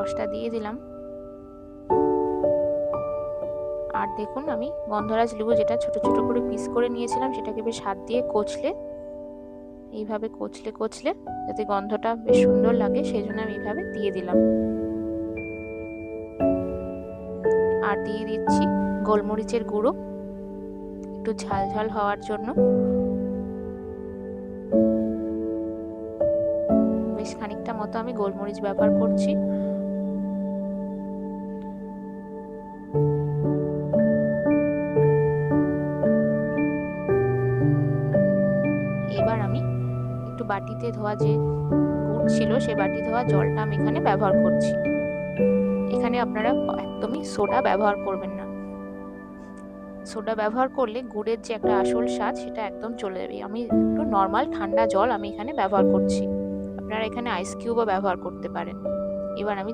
রসটা দিয়ে দিলাম। আর দেখুন আমি গন্ধরাজ লেবু যেটা ছোট ছোট করে পিস করে নিয়েছিলাম সেটাকে বেশ হাত দিয়ে কচলে, এইভাবে কচলে কচলে যাতে গন্ধটা বেশ সুন্দর লাগে সেই জন্য আমি এইভাবে দিয়ে দিলাম। আর দিয়ে দিচ্ছি গোলমরিচের গুঁড়ো, একটু ঝাল ঝাল হওয়ার জন্য। বেশ খানিকটা মতো আমি গোলমরিচ ব্যবহার করছি। এবার আমি একটু বাটিতে ধোয়া যে গুড় ছিল সেই বাটি ধোয়া জলটা আমি এখানে ব্যবহার করছি। এখানে আপনারা একদমই সোডা ব্যবহার করবেন না। সোডা ব্যবহার করলে গুড়ের যে একটা আসল স্বাদ সেটা একদম চলে যাবে। আমি একটু নর্মাল ঠান্ডা জল আমি এখানে ব্যবহার করছি, আপনারা এখানে আইস কিউবও ব্যবহার করতে পারেন। এবার আমি